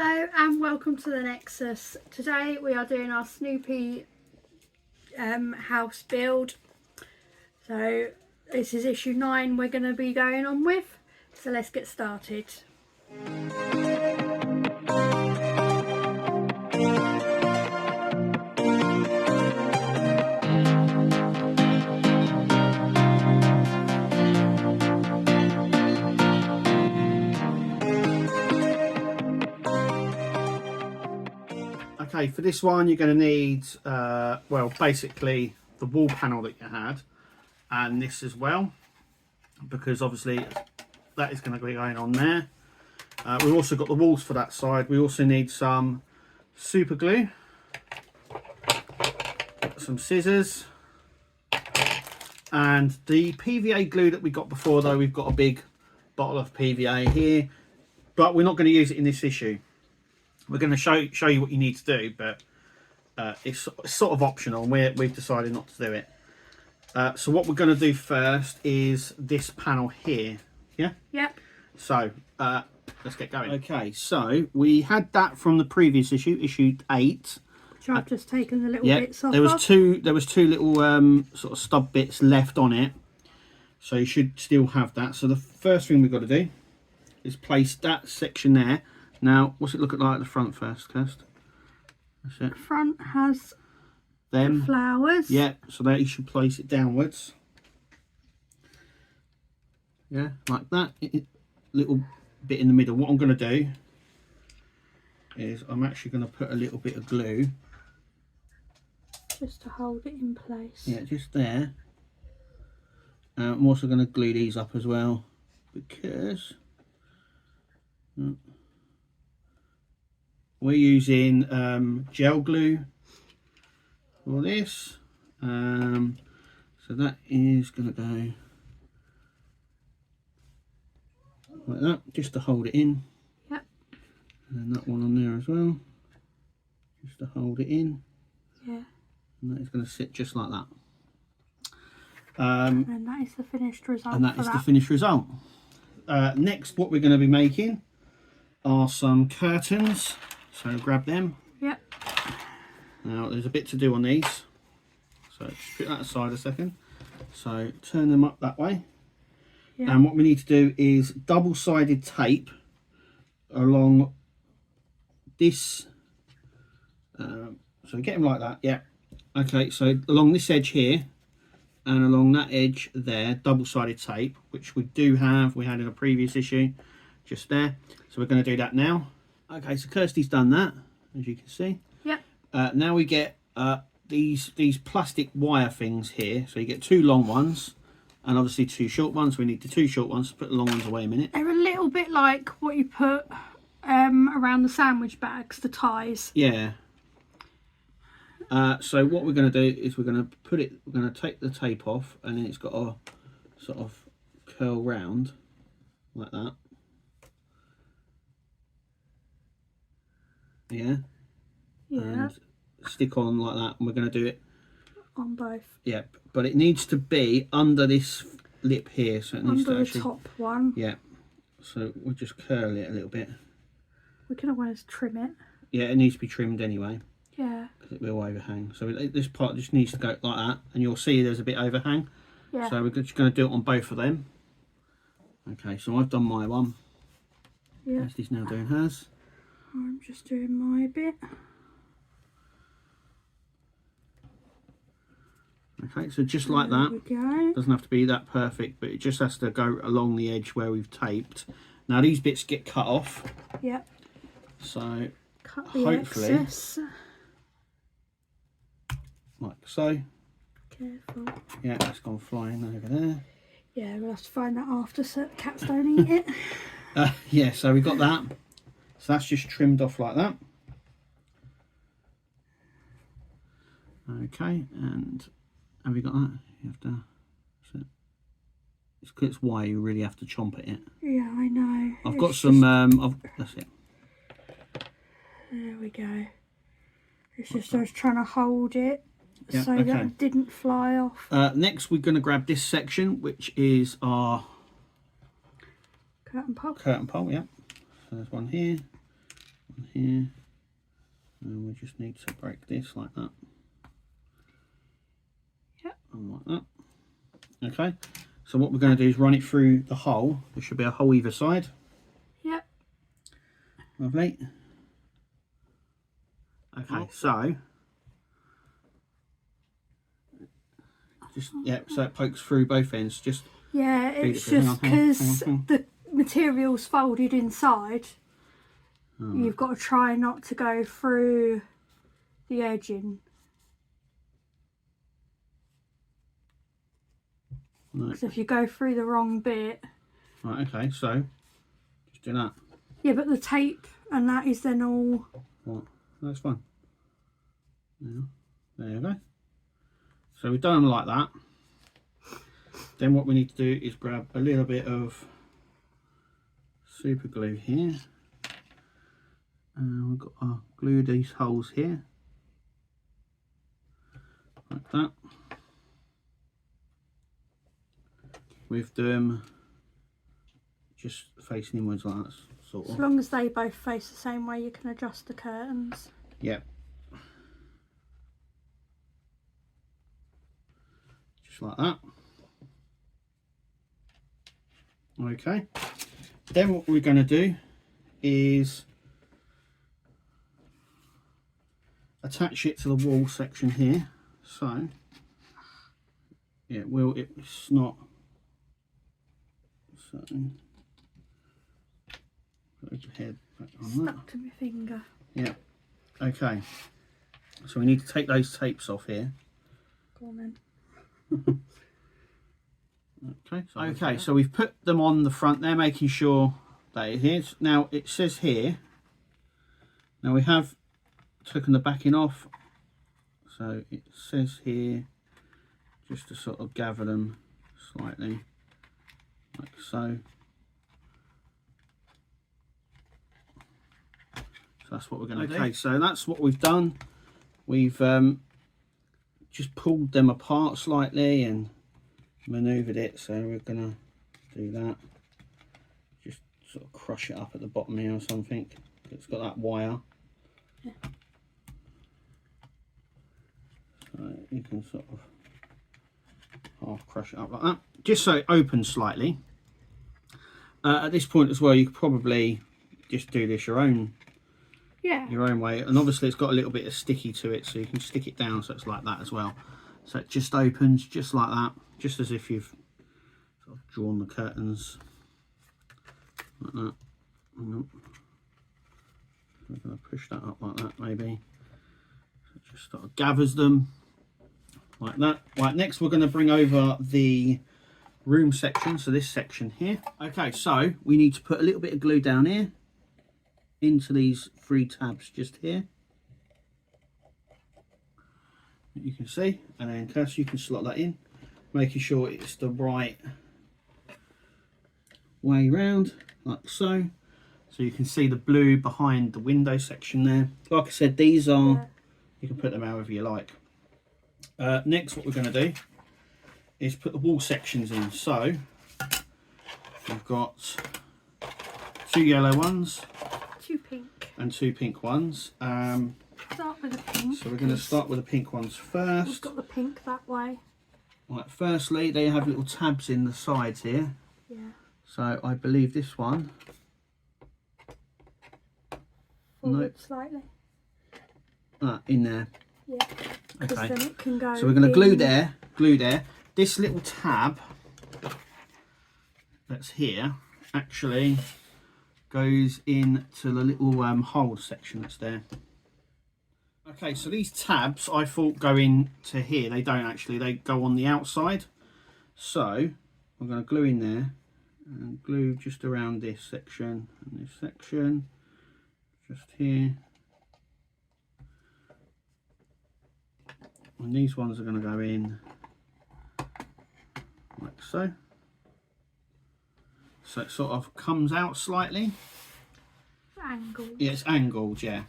Hello and welcome to the Nexus. Today we are doing our Snoopy house build. So this is issue 9 we're going to be going on with. So let's get started. Okay, for this one you're going to need, well, basically the wall panel that you had and this as well, because obviously that is going to be going on there. We've also got the walls for that side. We also need some super glue, some scissors, and the PVA glue that we got before, though we've got a big bottle of PVA here, but we're not going to use it in this issue. We're going to show you what you need to do, but it's sort of optional, and we've decided not to do it. So what we're going to do first is this panel here. Yeah? Yep. So let's get going. Okay, so we had that from the previous issue, issue 8. So I've just taken the little bits off. There was two little sort of stub bits left on it, so you should still have that. So the first thing we've got to do is place that section there. Now, what's it look like at the front first, Kirst? That's it. The front has Them the flowers. Yeah, so there you should place it downwards. Yeah, like that. Little bit in the middle. What I'm going to do is I'm actually going to put a little bit of glue. Just to hold it in place. Yeah, just there. I'm also going to glue these up as well, because we're using gel glue for this. So that is going to go like that, just to hold it in. Yep. And then that one on there as well, just to hold it in. Yeah. And that is going to sit just like that. And that is the finished result. And that is the finished result. Next, what we're going to be making are some curtains. So grab them. Yep. Now there's a bit to do on these. So just put that aside a second. So turn them up that way. Yep. And what we need to do is double-sided tape along this. So get them like that. Yeah. Okay. So along this edge here and along that edge there, double-sided tape, which we do have. We had in a previous issue, just there. So we're going to do that now. Okay, so Kirsty's done that, as you can see. Yep. Now we get these plastic wire things here. So you get 2 long ones and obviously 2 short ones. We need the 2 short ones. Put the long ones away a minute. They're a little bit like what you put around the sandwich bags, the ties. Yeah. So what we're going to do is we're going to take the tape off, and then it's got to sort of curl round like that. Yeah. Yeah. And stick on like that, and we're going to do it on both. Yep, but it needs to be under this lip here, so it needs under to actually, the top one. Yeah. So we'll just curl it a little bit. We can always trim it. Yeah, it needs to be trimmed anyway. Yeah. Because it will overhang. So this part just needs to go like that, and you'll see there's a bit overhang. Yeah. So we're just going to do it on both of them. Okay, so I've done my one. Yeah. Kirsty's now doing hers. I'm just doing my bit. Okay, so just like that. There we go. Doesn't have to be that perfect, but it just has to go along the edge where we've taped. Now these bits get cut off. Yep. So cut the hopefully, excess. Like so. Careful. Yeah, it's gone flying over there. Yeah, we'll have to find that after so the cats don't eat it. Yeah, so we got that. So that's just trimmed off like that. Okay, and have we got that? You have to. It's why you really have to chomp at it. Yeah, I know. I've got some. That's it. There we go. It's just I was trying to hold it Yeah, so okay. that it didn't fly off. Next, we're going to grab this section, which is our curtain pole. Curtain pole, yeah. So there's one here, here, and we just need to break this like that. Yep. And like that. Okay, so what we're going to do is run it through the hole. There should be a hole either side. Yep. Lovely. Okay, so just, yeah, so it pokes through both ends. Just yeah, it's just because the material's folded inside. You've got to try not to go through the edging. Because if you go through the wrong bit. Right, okay, so just do that. Yeah, but the tape and that is then all. Right, that's fine. Yeah, there you go. So we've done them like that. Then what we need to do is grab a little bit of super glue here. And we've got to glue these holes here. Like that. With them just facing inwards like that, sort of. As long as they both face the same way, you can adjust the curtains. Yep. Just like that. Okay. Then what we're going to do is attach it to the wall section here. So, yeah, well, it's not. So, put your head back on that. Stuck to my finger. Yeah. Okay. So we need to take those tapes off here. Go on then. Okay, so we've put them on the front there, making sure that it is. Now it says here, now we have taken the backing off, so it says here, just to sort of gather them slightly, like so. So that's what we're going to do. Okay, so that's what we've done. We've just pulled them apart slightly and manoeuvred it, so we're gonna do that. Just sort of crush it up at the bottom here or something. It's got that wire. Yeah. So you can sort of half crush it up like that, just so it opens slightly. At this point as well, you could probably just do this your own way, and obviously it's got a little bit of sticky to it, so you can stick it down so it's like that as well. So it just opens just like that, just as if you've sort of drawn the curtains like that. I'm going to push that up like that maybe. So it just sort of gathers them like that. Right, next we're going to bring over the room section, so this section here. Okay, so we need to put a little bit of glue down here into these 3 tabs just here. You can see, and then Cass, you can slot that in, making sure it's the right way round, like so. So you can see the blue behind the window section there. Like I said, these are, you can put them however you like. Next, what we're going to do is put the wall sections in. So we've got 2 yellow ones, 2 pink, and 2 pink ones. Start with the pink. So we're going to start with the pink ones first. We've got the pink that way. Right, firstly, they have little tabs in the sides here. Yeah. So I believe this one. Forward slightly. In there. Yeah. Okay. Then it can go. So we're going to glue there. This little tab that's here actually goes into the little hole section that's there. Okay, so these tabs I thought go into here. They don't actually, they go on the outside. So I'm going to glue in there and glue just around this section and this section, just here. And these ones are going to go in like so. So it sort of comes out slightly. Angled. Yeah, it's angled, yeah.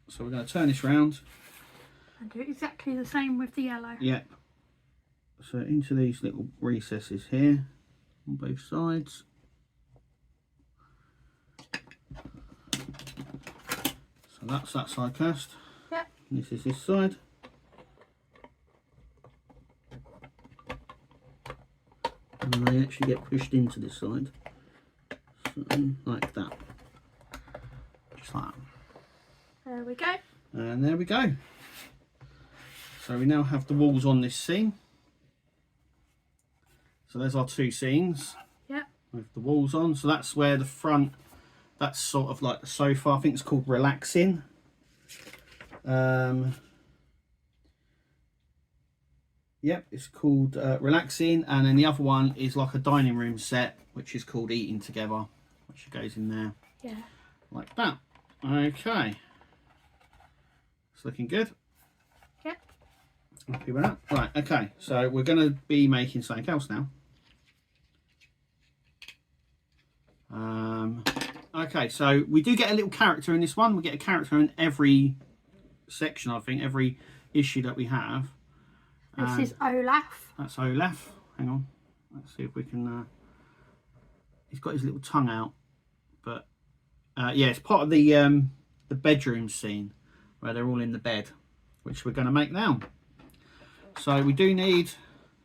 So we're going to turn this round. And do exactly the same with the yellow. Yep. So into these little recesses here on both sides. that's that side cast. Yep. This is this side. And they actually get pushed into this side. So, like that. Just like that. There we go. And there we go. So we now have the walls on this scene. So there's our two scenes. Yep. With the walls on. So that's where the front, that's sort of like the sofa. I think it's called Relaxing. Yep, it's called Relaxing. And then the other one is like a dining room set, which is called Eating Together, which goes in there. Yeah. Like that. Okay. It's looking good. Yep. Happy with that. Right, okay. So we're going to be making something else now. Okay, so we do get a little character in this one. We get a character in every section, I think, every issue that we have. This is Olaf. That's Olaf. Hang on. Let's see if we can... he's got his little tongue out. But, yeah, it's part of the bedroom scene where they're all in the bed, which we're going to make now. So we do need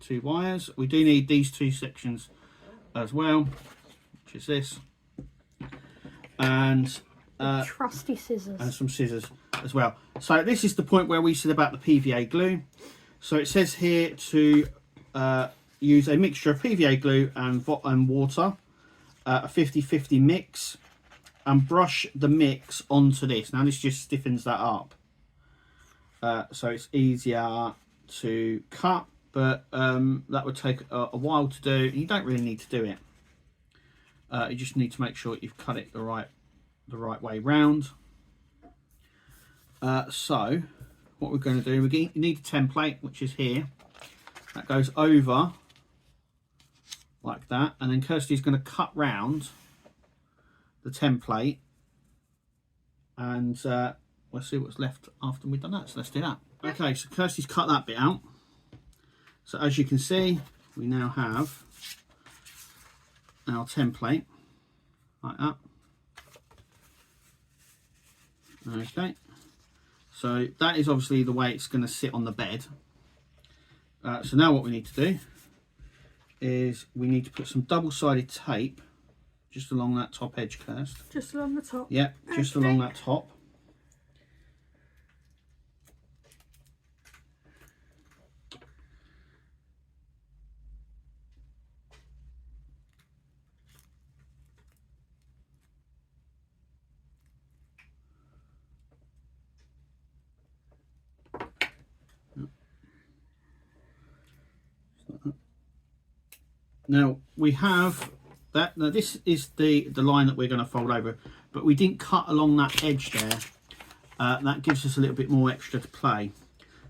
2 wires. We do need these 2 sections as well, which is this. And trusty scissors. And some scissors as well. So this is the point where we said about the PVA glue. So it says here to use a mixture of PVA glue and water, a 50-50 mix, and brush the mix onto this. Now this just stiffens that up. So it's easier to cut, but that would take a while to do. You don't really need to do it. You just need to make sure you've cut it the right way round. So what we're going to do, you need a template, which is here. That goes over like that, and then Kirsty's going to cut round the template, and we'll see what's left after we've done that. So let's do that. Okay, so Kirsty's cut that bit out. So as you can see, we now have our template like that. Okay, so that is obviously the way it's going to sit on the bed. So now what we need to do is we need to put some double-sided tape just along that top edge, Kirst. Just along the top? Yeah, just along that top. Now we have that. Now this is the line that we're going to fold over, but we didn't cut along that edge there. That gives us a little bit more extra to play.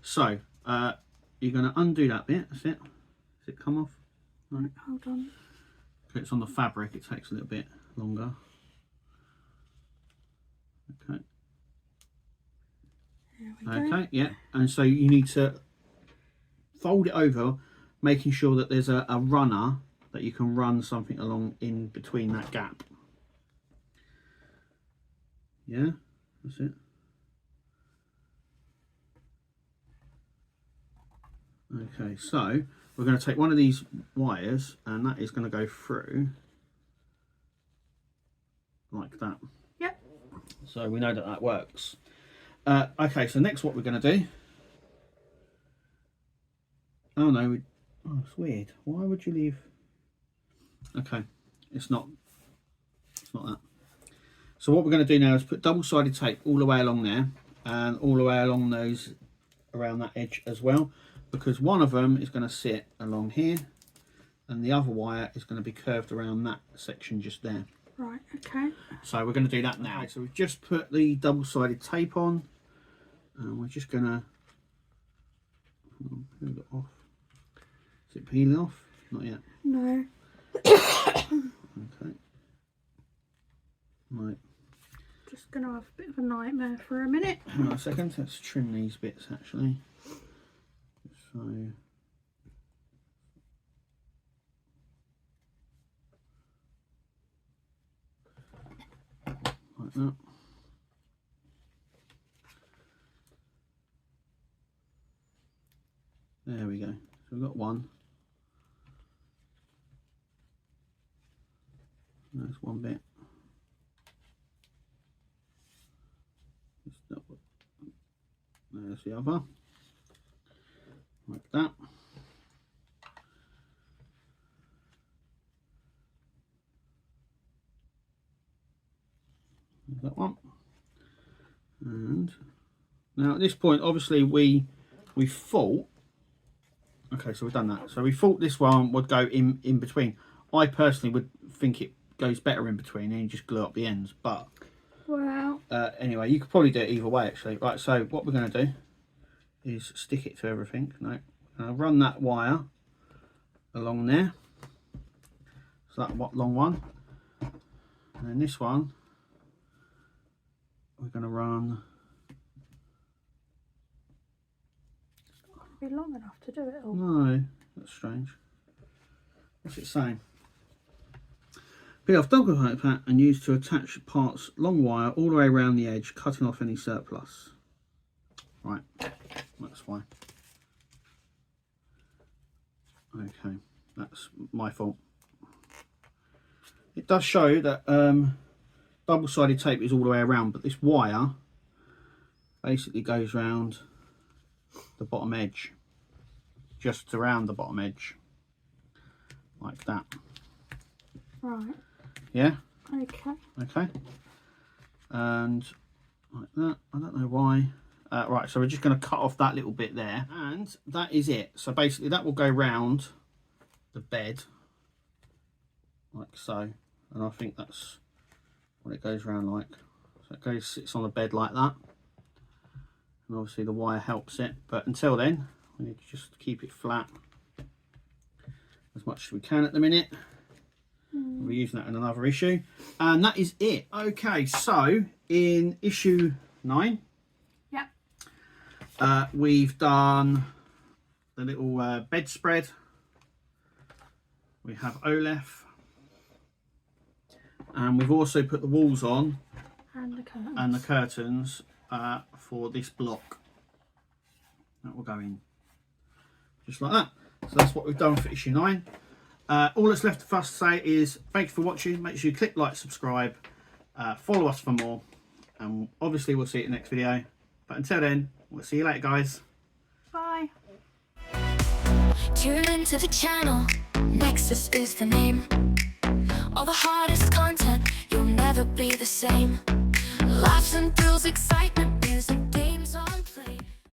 So you're going to undo that bit. That's it. Does it come off? Right, hold on. It's on the fabric. It takes a little bit longer. Okay. There we go. Okay. Yeah. And so you need to fold it over, making sure that there's a runner that you can run something along in between that gap. Yeah, that's it. Okay, so we're going to take one of these wires and that is going to go through like that. Yep. So we know that that works. Okay, so next what we're going to do. Oh no, oh, it's weird. Why would you leave? Okay, it's not that. So what we're going to do now is put double-sided tape all the way along there and all the way along those around that edge as well, because one of them is going to sit along here and the other wire is going to be curved around that section just there. Right, okay. So we're going to do that now. Okay, so we've just put the double-sided tape on and we're just going to peel it off. Is it peeling off? Not yet. No. Okay. Right. Just going to have a bit of a nightmare for a minute. Hang on a second. Let's trim these bits actually. So. Like that. There we go. So we've got one. There's one bit. There's the other. Like that. There's that one. And now at this point, obviously we thought, okay, so we've done that. So we thought this one would go in between. I personally would think it goes better in between and you just glue up the ends. But wow. Anyway, you could probably do it either way actually. Right, so what we're going to do is stick it to everything. No, run that wire along there. So that long one. And then this one, we're going to run. It's not going to be long enough to do it all. No, that's strange. What's it saying? Peel off double pat and use to attach parts long wire all the way around the edge, cutting off any surplus. Right, that's why. Okay, that's my fault. It does show that double-sided tape is all the way around, but this wire basically goes round the bottom edge, just around the bottom edge, like that. Right. Yeah? Okay. Okay. And like that. I don't know why. Right, so we're just going to cut off that little bit there. And that is it. So basically that will go round the bed, like so. And I think that's what it goes round like. So it sits on the bed like that. And obviously the wire helps it. But until then, we need to just keep it flat as much as we can at the minute. We'll be using that in another issue. And that is it. Okay, so in issue 9, yeah, we've done the little bedspread. We have Olef. And we've also put the walls on. And the curtains for this block. That will go in. Just like that. So that's what we've done for issue 9. All that's left for us to say is thank you for watching. Make sure you click like, subscribe, follow us for more, and obviously we'll see you in the next video. But until then, we'll see you later, guys. bye. Tune into the channel, Nexus is the name. All the hardest content, you'll never be the same. Laughs and thrills, excitement,